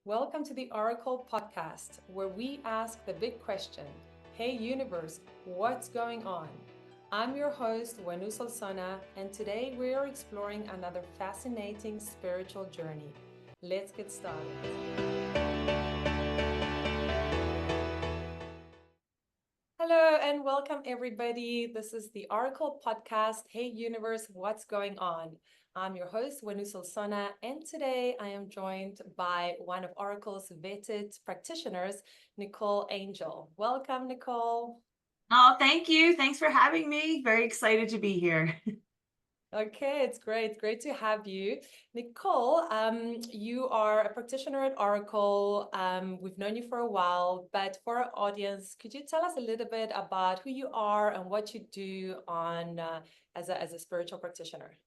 Welcome to the Orykl Podcast, where we ask the big question: Hey, universe, what's going on? I'm your host, Huenu Solsona, and today we are exploring another fascinating spiritual journey. Let's get started. Hello and welcome, everybody. This is the Orykl Podcast. Hey, universe, what's going on? I'm your host, Huenu Solsona, and today I am joined by one of Orykl's vetted practitioners, Nicole Angel. Welcome, Nicole. Oh, thank you. Thanks for having me. Very excited to be here. Okay, it's great. Great to have you. Nicole, you are a practitioner at Orykl. We've known you for a while, but for our audience, could you tell us a little bit about who you are and what you do on as a spiritual practitioner?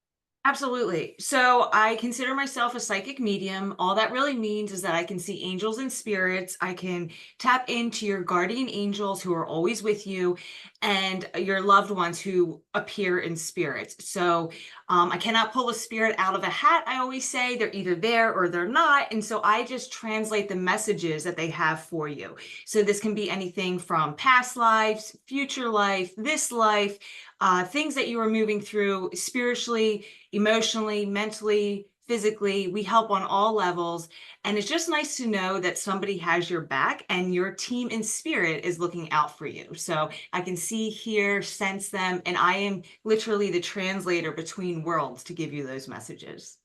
Absolutely. So I consider myself a psychic medium. All that really means is that I can see angels and spirits. I can tap into your guardian angels who are always with you and your loved ones who appear in spirits. So I cannot pull a spirit out of a hat. I always say they're either there or they're not. And so I just translate the messages that they have for you. So this can be anything from past lives, future life, this life, things that you are moving through spiritually, emotionally, mentally, physically. We help on all levels. And it's just nice to know that somebody has your back and your team in spirit is looking out for you. So I can see, hear, sense them. And I am literally the translator between worlds to give you those messages.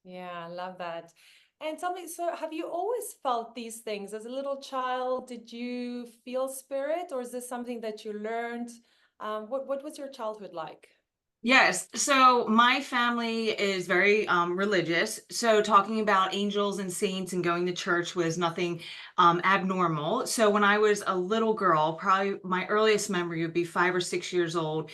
Yeah, I love that. And tell me, so have you always felt these things as a little child? Did you feel spirit, or is this something that you learned? What was your childhood like? Yes. So my family is very religious. So talking about angels and saints and going to church was nothing abnormal. So when I was a little girl, probably my earliest memory would be 5 or 6 years old,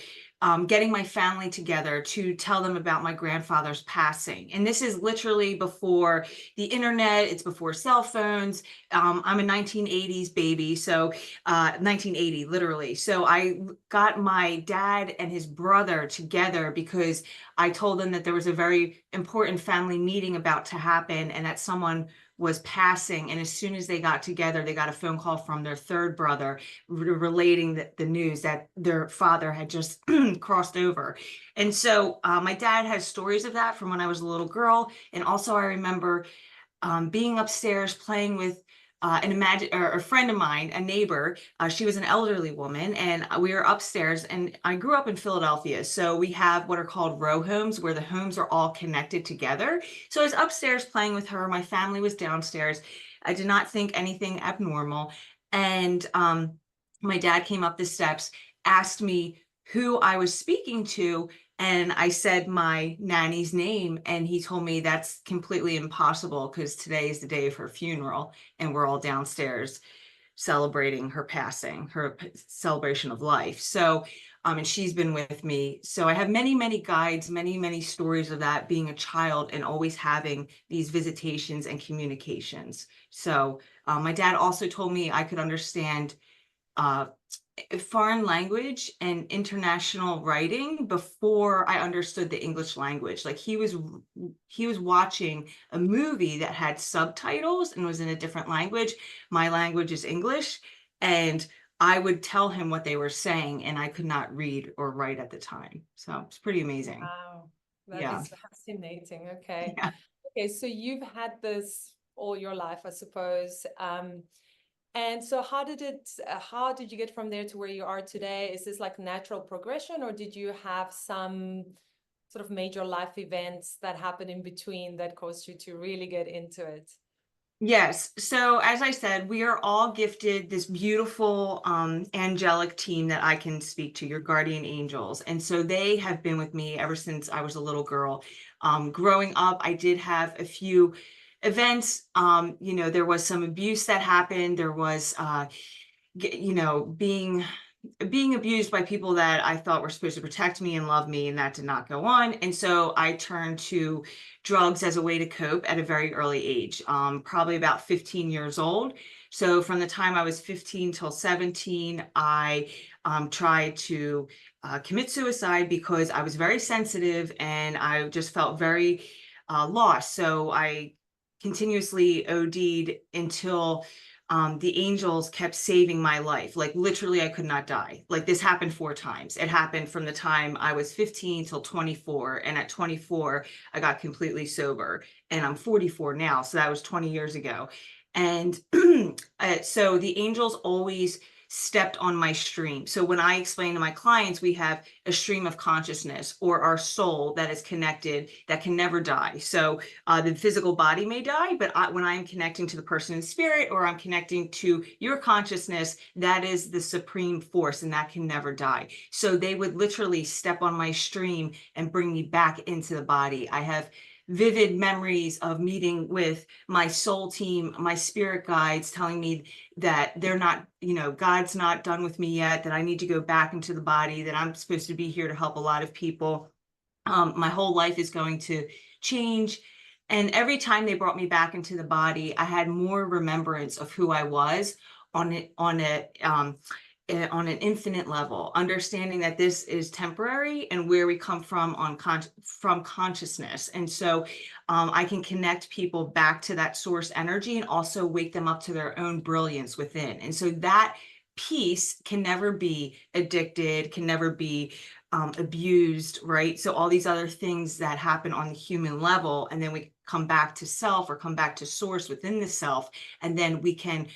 getting my family together to tell them about my grandfather's passing. And this is literally before the internet. It's before cell phones. I'm a 1980s baby. So 1980, literally. So I got my dad and his brother together because I told them that there was a very important family meeting about to happen and that someone was passing. And as soon as they got together, they got a phone call from their third brother relating the news that their father had just crossed over. And so my dad has stories of that from when I was a little girl. And also, I remember being upstairs playing with a friend of mine, a neighbor. She was an elderly woman, and we were upstairs. And I grew up in Philadelphia, so we have what are called row homes, where the homes are all connected together. So I was upstairs playing with her. My family was downstairs. I did not think anything abnormal, and my dad came up the steps, asked me who I was speaking to, and I said my nanny's name, and he told me that's completely impossible because today is the day of her funeral, and we're all downstairs celebrating her passing, her celebration of life. So, and she's been with me. So I have many, many guides, many, many stories of that being a child and always having these visitations and communications. So, my dad also told me I could understand uh, foreign language and international writing before I understood the English language. Like he was watching a movie that had subtitles and was in a different language. My language is English, and I would tell him what they were saying, and I could not read or write at the time. So it's pretty amazing. Wow, that Yeah. is fascinating. Okay. Yeah. Okay, so you've had this all your life, I suppose. And so how did you get from there to where you are today? Is this like natural progression, or did you have some sort of major life events that happened in between that caused you to really get into it? Yes. So as I said, we are all gifted this beautiful angelic team that I can speak to, your guardian angels. And so they have been with me ever since I was a little girl. Growing up, I did have a few events. There was some abuse that happened. There was being abused by people that I thought were supposed to protect me and love me, and that did not go on. And so I turned to drugs as a way to cope at a very early age, probably about 15 years old. So from the time I was 15 till 17, I tried to commit suicide because I was very sensitive and I just felt very lost. So I continuously OD'd until the angels kept saving my life. Like literally, I could not die. Like this happened 4 times. It happened from the time I was 15 till 24. And at 24, I got completely sober. And I'm 44 now. So that was 20 years ago. And so the angels always stepped on my stream. So when I explain to my clients, we have a stream of consciousness or our soul that is connected that can never die. So the physical body may die, but when I'm connecting to the person in spirit, or I'm connecting to your consciousness, that is the supreme force and that can never die. So they would literally step on my stream and bring me back into the body. I have vivid memories of meeting with my soul team, my spirit guides, telling me that they're not, God's not done with me yet, that I need to go back into the body, that I'm supposed to be here to help a lot of people. My whole life is going to change. And every time they brought me back into the body, I had more remembrance of who I was on an infinite level, understanding that this is temporary and where we come from from consciousness. And so I can connect people back to that source energy and also wake them up to their own brilliance within. And so that piece can never be addicted, can never be abused, right? So all these other things that happen on the human level, and then we come back to self or come back to source within the self, and then we can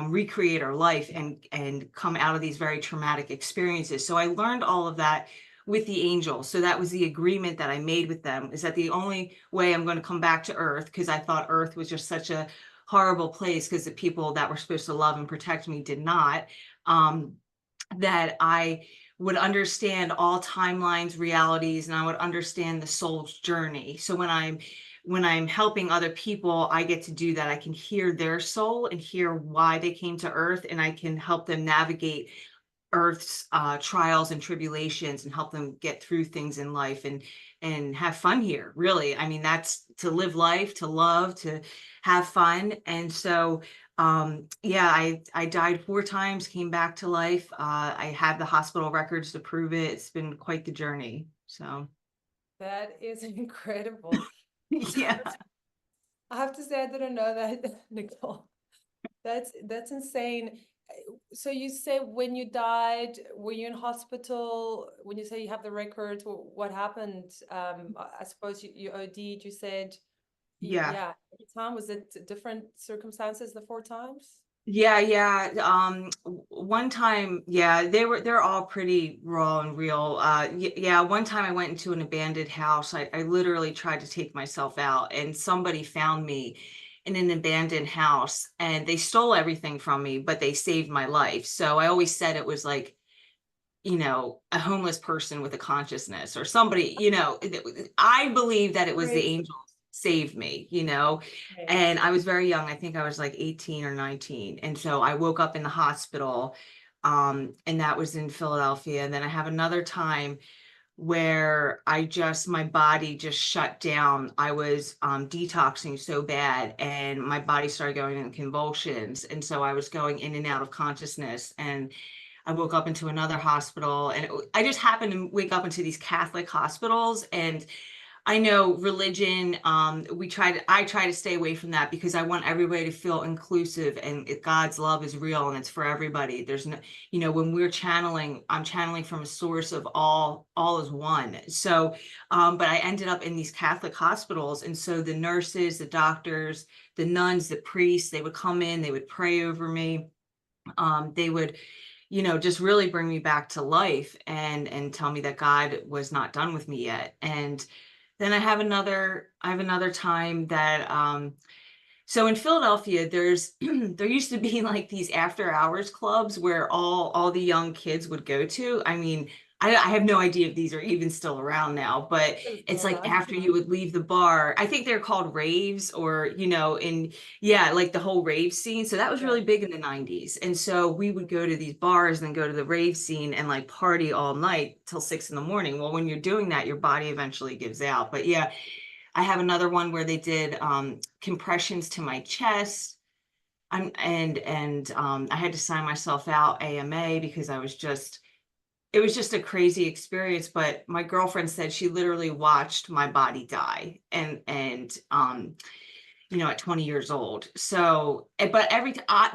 recreate our life and come out of these very traumatic experiences. So I learned all of that with the angels. So that was the agreement that I made with them, is that the only way I'm going to come back to Earth, because I thought Earth was just such a horrible place because the people that were supposed to love and protect me did not, that I would understand all timelines, realities, and I would understand the soul's journey. So when I'm helping other people, I get to do that. I can hear their soul and hear why they came to Earth, and I can help them navigate Earth's trials and tribulations and help them get through things in life and have fun here. Really, I mean, that's to live life, to love, to have fun. And so yeah, I died 4 times, came back to life. I have the hospital records to prove it. It's been quite the journey. So That is incredible. yeah. I have to say, I didn't know that, Nicole. That's insane. So you say when you died, were you in hospital? When you say you have the records, what happened? I suppose you OD'd, you said, Yeah. yeah, every time, was it different circumstances the 4 times? Yeah. One time, yeah, they're all pretty raw and real. Yeah, one time I went into an abandoned house. I literally tried to take myself out, and somebody found me in an abandoned house, and they stole everything from me, but they saved my life. So I always said it was like, a homeless person with a consciousness or somebody, I believe that it was the Great. angels saved me, and I was very young. I think I was like 18 or 19. And so I woke up in the hospital, and that was in Philadelphia. And then I have another time where my body just shut down. I was detoxing so bad, and my body started going in convulsions. And so I was going in and out of consciousness, and I woke up into another hospital, and I just happened to wake up into these Catholic hospitals. And I know religion, I try to stay away from that because I want everybody to feel inclusive, and God's love is real and it's for everybody. There's no, when we're channeling, I'm channeling from a source of all is one. So, but I ended up in these Catholic hospitals. And so the nurses, the doctors, the nuns, the priests, they would come in, they would pray over me. They would just really bring me back to life and tell me that God was not done with me yet. And then I have another time that so in Philadelphia, there's there used to be like these after hours clubs where all the young kids would go to. I mean, I have no idea if these are even still around now, but it's like after you would leave the bar, I think they're called raves, or like the whole rave scene. So that was really big in the 90s. And so we would go to these bars and go to the rave scene and like party all night till 6 in the morning. Well, when you're doing that, your body eventually gives out. But yeah, I have another one where they did compressions to my chest. I had to sign myself out AMA because it was just a crazy experience. But my girlfriend said she literally watched my body die. And at 20 years old. So, but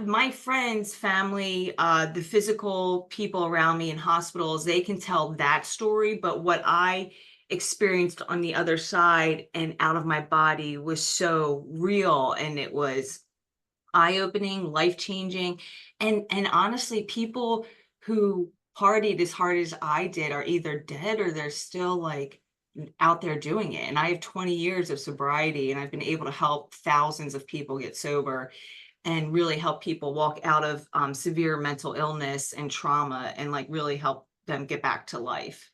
my friends, family, the physical people around me in hospitals, they can tell that story. But what I experienced on the other side and out of my body was so real, and it was eye-opening, life-changing. And honestly, people who partied as hard as I did are either dead or they're still like out there doing it. And I have 20 years of sobriety, and I've been able to help thousands of people get sober and really help people walk out of severe mental illness and trauma, and like really help them get back to life.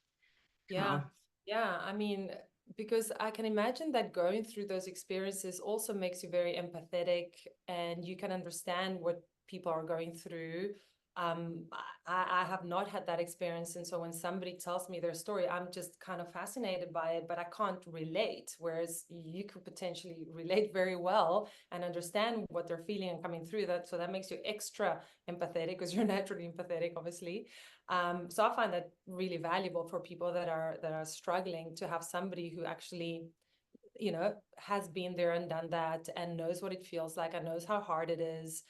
Yeah, So. yeah. I mean, because I can imagine that going through those experiences also makes you very empathetic, and you can understand what people are going through. I have not had that experience. And so when somebody tells me their story, I'm just kind of fascinated by it, but I can't relate. Whereas you could potentially relate very well and understand what they're feeling and coming through that. So that makes you extra empathetic because you're naturally empathetic, obviously. So I find that really valuable for people that are struggling to have somebody who actually, has been there and done that and knows what it feels like and knows how hard it is.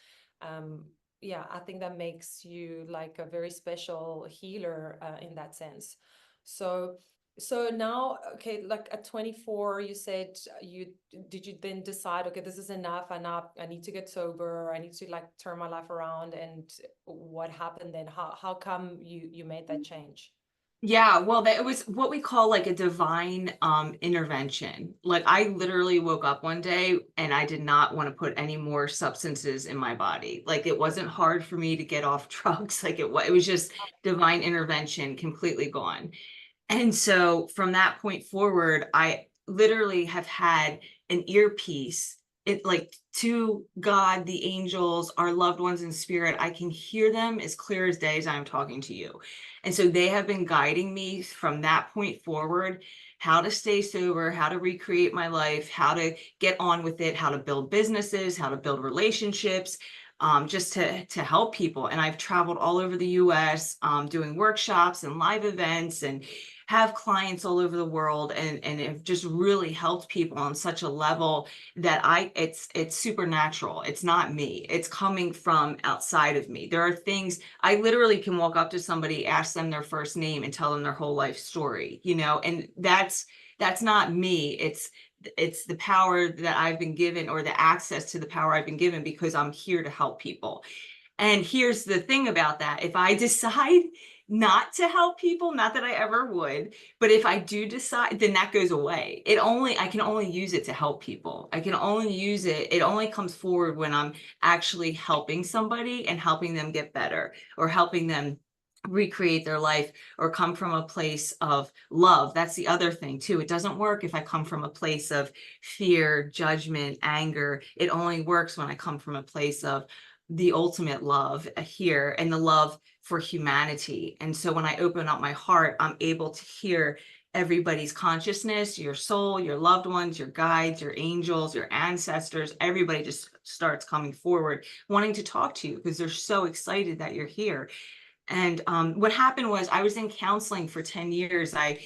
Um, yeah, I think that makes you like a very special healer in that sense. So so now, okay, like at 24, you said you then decide, okay, this is enough, I need to get sober, I need to like turn my life around. And what happened then? How come you made that change? Yeah, well, it was what we call like a divine intervention. Like I literally woke up one day and I did not want to put any more substances in my body. Like it wasn't hard for me to get off drugs. Like it was just divine intervention, completely gone. And so from that point forward, I literally have had an earpiece. It like to God, the angels, our loved ones in spirit. I can hear them as clear as day as I'm talking to you. And so they have been guiding me from that point forward, how to stay sober, how to recreate my life, how to get on with it, how to build businesses, how to build relationships, just to help people. And I've traveled all over the US, doing workshops and live events, and have clients all over the world, and have just really helped people on such a level that it's supernatural. It's not me. It's coming from outside of me. There are things I literally can walk up to somebody, ask them their first name, and tell them their whole life story, and that's not me. It's the power that I've been given, or the access to the power I've been given, because I'm here to help people. And here's the thing about that. If I decide not to help people, not that I ever would, but if I do decide, then that goes away. I can only use it to help people. I can only use it. It only comes forward when I'm actually helping somebody and helping them get better, or helping them recreate their life, or come from a place of love. That's the other thing too. It doesn't work if I come from a place of fear, judgment, anger. It only works when I come from a place of the ultimate love here, and the love for humanity. And so when I open up my heart, I'm able to hear everybody's consciousness, your soul, your loved ones, your guides, your angels, your ancestors. Everybody just starts coming forward, wanting to talk to you because they're so excited that you're here. And what happened was, I was in counseling for 10 years. I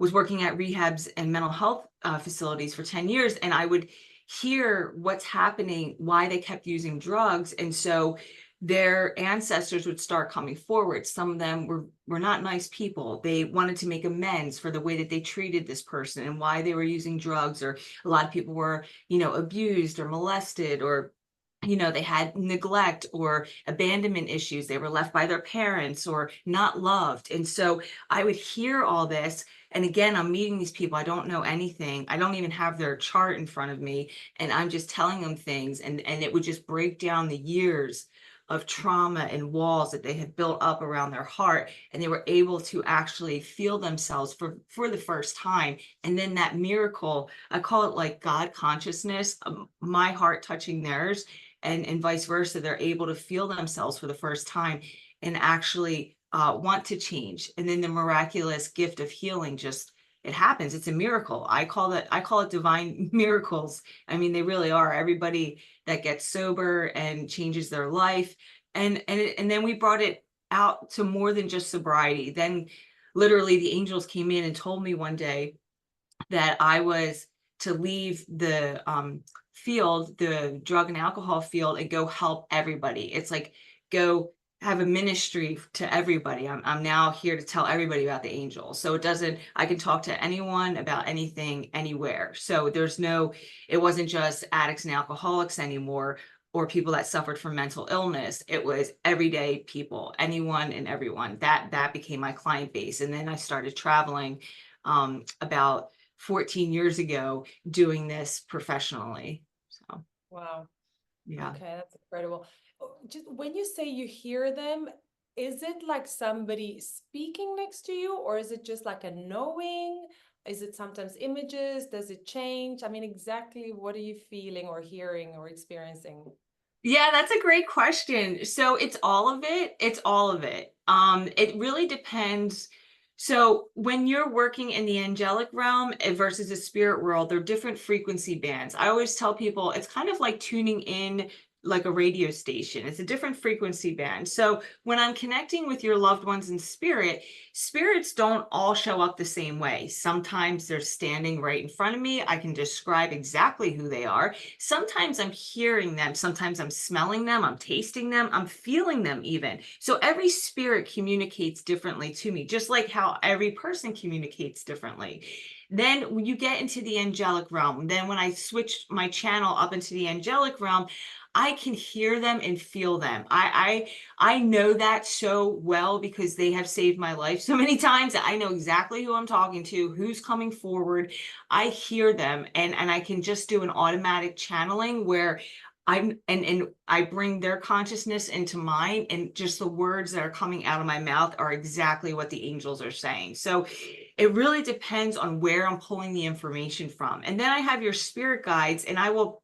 was working at rehabs and mental health facilities for 10 years, and I would hear what's happening, why they kept using drugs. And so their ancestors would start coming forward. Some of them were not nice people. They wanted to make amends for the way that they treated this person and why they were using drugs. Or a lot of people were, abused or molested, or they had neglect or abandonment issues. They were left by their parents or not loved. And so I would hear all this. And again, I'm meeting these people. I don't know anything. I don't even have their chart in front of me. And I'm just telling them things. And it would just break down the years of trauma and walls that they had built up around their heart. And they were able to actually feel themselves for the first time. And then that miracle, I call it like God consciousness, my heart touching theirs, and vice versa. They're able to feel themselves for the first time and actually want to change. And then the miraculous gift of healing just, it happens. It's a miracle. I call it divine miracles. I mean, they really are. Everybody that gets sober and changes their life. And then we brought it out to more than just sobriety. Then literally the angels came in and told me one day that I was to leave field, the drug and alcohol field, and go help everybody. It's like, go have a ministry to everybody. I'm now here to tell everybody about the angels. So it doesn't, I can talk to anyone about anything, anywhere. So it wasn't just addicts and alcoholics anymore, or people that suffered from mental illness. It was everyday people, anyone and everyone. That became my client base. And then I started traveling about 14 years ago, doing this professionally. So Wow. yeah. Okay, that's incredible. Just when you say you hear them, is it like somebody speaking next to you, or is it just like a knowing? Is it sometimes images? Does it change? I mean, exactly what are you feeling or hearing or experiencing? Yeah, that's a great question. So it's all of it. It's all of it. It really depends. So when you're working in the angelic realm versus the spirit world, they're different frequency bands. I always tell people it's kind of like tuning in like a radio station. It's a different frequency band. So when I'm connecting with your loved ones in spirit, spirits don't all show up the same way. Sometimes they're standing right in front of me. I can describe exactly who they are. Sometimes I'm hearing them. Sometimes I'm smelling them. I'm tasting them. I'm feeling them even. So every spirit communicates differently to me, just like how every person communicates differently. Then when you get into the angelic realm, then when I switched my channel up into the angelic realm, I can hear them and feel them. I know that so well because they have saved my life so many times that I know exactly who I'm talking to, who's coming forward. I hear them, and I can just do an automatic channeling where and I bring their consciousness into mine, and just the words that are coming out of my mouth are exactly what the angels are saying. So it really depends on where I'm pulling the information from. And then I have your spirit guides, and I will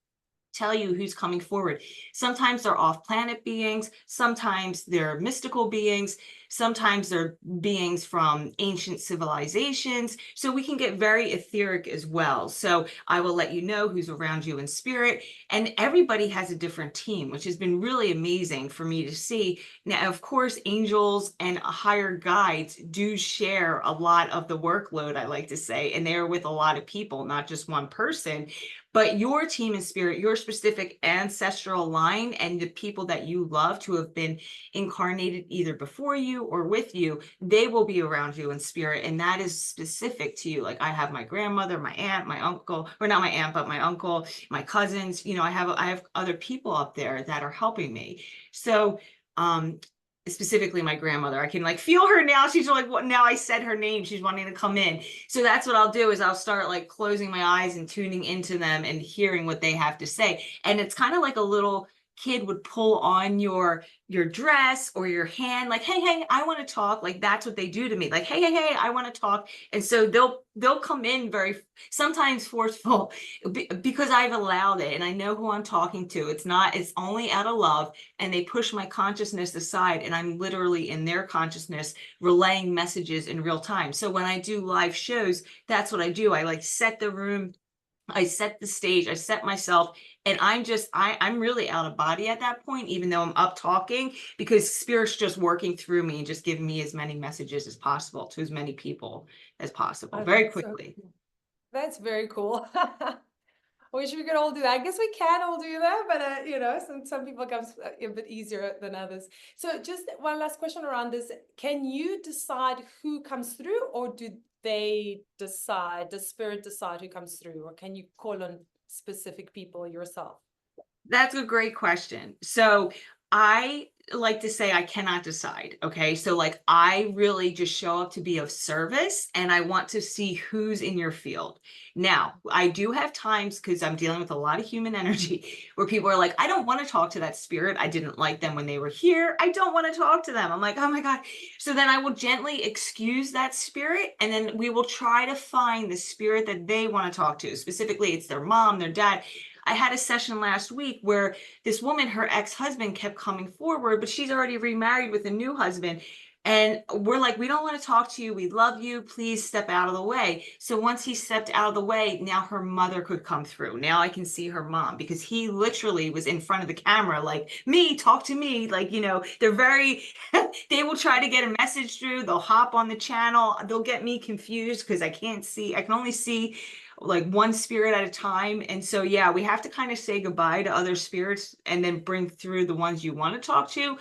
tell you who's coming forward. Sometimes they're off-planet beings, sometimes they're mystical beings, sometimes they're beings from ancient civilizations. So we can get very etheric as well. So I will let you know who's around you in spirit. And everybody has a different team, which has been really amazing for me to see. Now, of course, angels and higher guides do share a lot of the workload, I like to say, and they're with a lot of people, not just one person. But your team in spirit, your specific ancestral line, and the people that you love to have been incarnated either before you or with you, they will be around you in spirit. And that is specific to you. Like I have my grandmother, my aunt, my uncle, or not my aunt, but my uncle, my cousins. I have other people up there that are helping me. So specifically my grandmother, I can like feel her now. She's like, what? Now I said her name, she's wanting to come in. So that's what I'll do, is I'll start like closing my eyes and tuning into them and hearing what they have to say. And it's kind of like a little kid would pull on your dress or your hand, like, hey, I want to talk. Like that's what they do to me, like, hey, I want to talk. And so they'll come in very sometimes forceful, because I've allowed it and I know who I'm talking to. It's only out of love, and they push my consciousness aside, and I'm literally in their consciousness relaying messages in real time. So when I do live shows, that's what I do. I like set the room, I set the stage, I set myself, and I'm really out of body at that point, even though I'm up talking, because spirit's just working through me and just giving me as many messages as possible to as many people as possible Oh, very that's so quickly. cool. That's very cool. Wish we could all do that. I guess we can all do that, but some people comes a bit easier than others. So just one last question around this. Can you decide who comes through, or do they decide, does spirit decide who comes through, or can you call on specific people yourself? That's a great question. So I like to say I cannot decide. Okay. So like I really just show up to be of service, and I want to see who's in your field. Now, I do have times, because I'm dealing with a lot of human energy, where people are like, I don't want to talk to that spirit. I didn't like them when they were here. I don't want to talk to them. I'm like, oh my God. So then I will gently excuse that spirit, and then we will try to find the spirit that they want to talk to. Specifically, it's their mom, their dad. I had a session last week where this woman, her ex-husband kept coming forward, but she's already remarried with a new husband. And we're like, we don't want to talk to you. We love you. Please step out of the way. So once he stepped out of the way, now her mother could come through. Now I can see her mom, because he literally was in front of the camera, like, me, talk to me. Like, they're very, they will try to get a message through. They'll hop on the channel. They'll get me confused because I can't see. I can only see like one spirit at a time. And so, yeah, we have to kind of say goodbye to other spirits and then bring through the ones you want to talk to.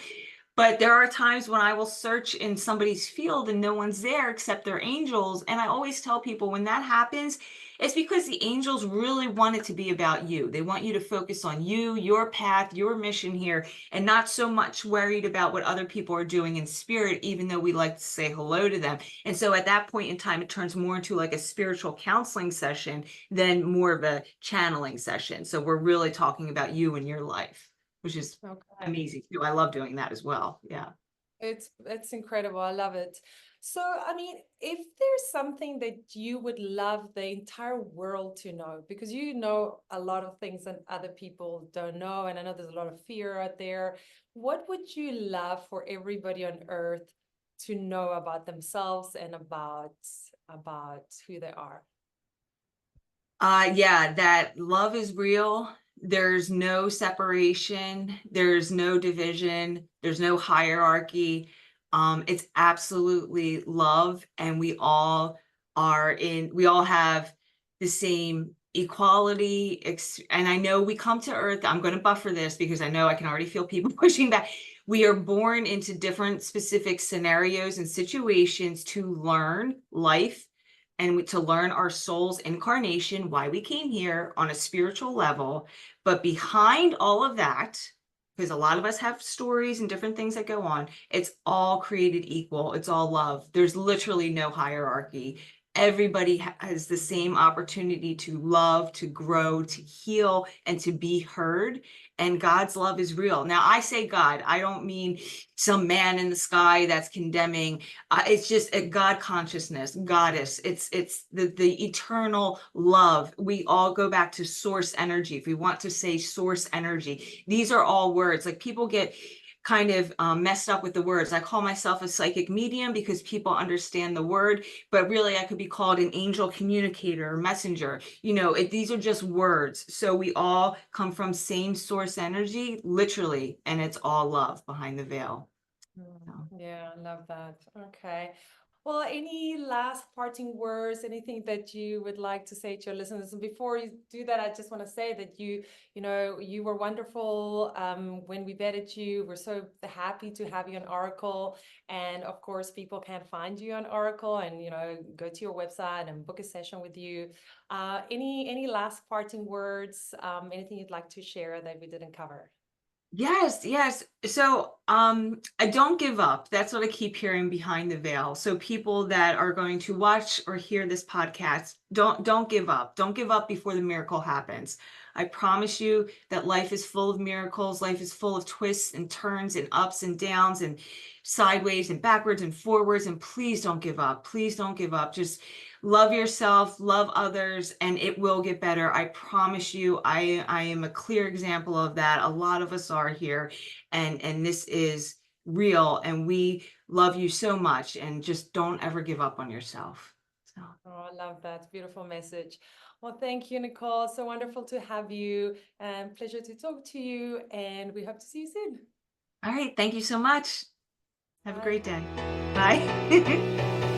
But there are times when I will search in somebody's field and no one's there except their angels. And I always tell people when that happens, it's because the angels really want it to be about you. They want you to focus on you, your path, your mission here, and not so much worried about what other people are doing in spirit, even though we like to say hello to them. And so at that point in time, it turns more into like a spiritual counseling session than more of a channeling session. So we're really talking about you and your life, which is Okay. amazing too. I love doing that as well. Yeah. It's incredible. I love it. So, I mean, if there's something that you would love the entire world to know, because you know a lot of things that other people don't know, and I know there's a lot of fear out there, what would you love for everybody on earth to know about themselves and about who they are? Yeah, that love is real. There's no separation, there's no division, there's no hierarchy. It's absolutely love, and we all have the same equality. And I know we come to earth, I'm going to buffer this because I know I can already feel people pushing back. We are born into different specific scenarios and situations to learn life and to learn our soul's incarnation, why we came here on a spiritual level. But behind all of that, because a lot of us have stories and different things that go on, it's all created equal. It's all love. There's literally no hierarchy. Everybody has the same opportunity to love, to grow, to heal, and to be heard. And God's love is real. Now, I say God, I don't mean some man in the sky that's condemning. It's just a God consciousness, goddess. It's the eternal love. We all go back to source energy. If we want to say source energy, these are all words. Like people get kind of messed up with the words. I call myself a psychic medium because people understand the word, but really I could be called an angel communicator or messenger. You know, these are just words. So we all come from same source energy, literally, and it's all love behind the veil. So. Yeah, I love that. Okay. Well, any last parting words, anything that you would like to say to your listeners? And before you do that, I just want to say that you were wonderful when we vetted you. We're so happy to have you on Orykl. And of course, people can find you on Orykl and, go to your website and book a session with you. Any last parting words, anything you'd like to share that we didn't cover? Yes, yes. So, I don't give up. That's what I keep hearing behind the veil. So people that are going to watch or hear this podcast, don't give up. Don't give up before the miracle happens. I promise you that life is full of miracles. Life is full of twists and turns and ups and downs and sideways and backwards and forwards. And please don't give up. Please don't give up. Just love yourself, love others, and it will get better. I promise you. I am a clear example of that. A lot of us are here, and this is real, and we love you so much, and just don't ever give up on yourself. So. Oh, I love that. Beautiful message. Well, thank you, Nicole. So wonderful to have you and pleasure to talk to you. And we hope to see you soon. All right, thank you so much. Have a Bye. great day. Bye.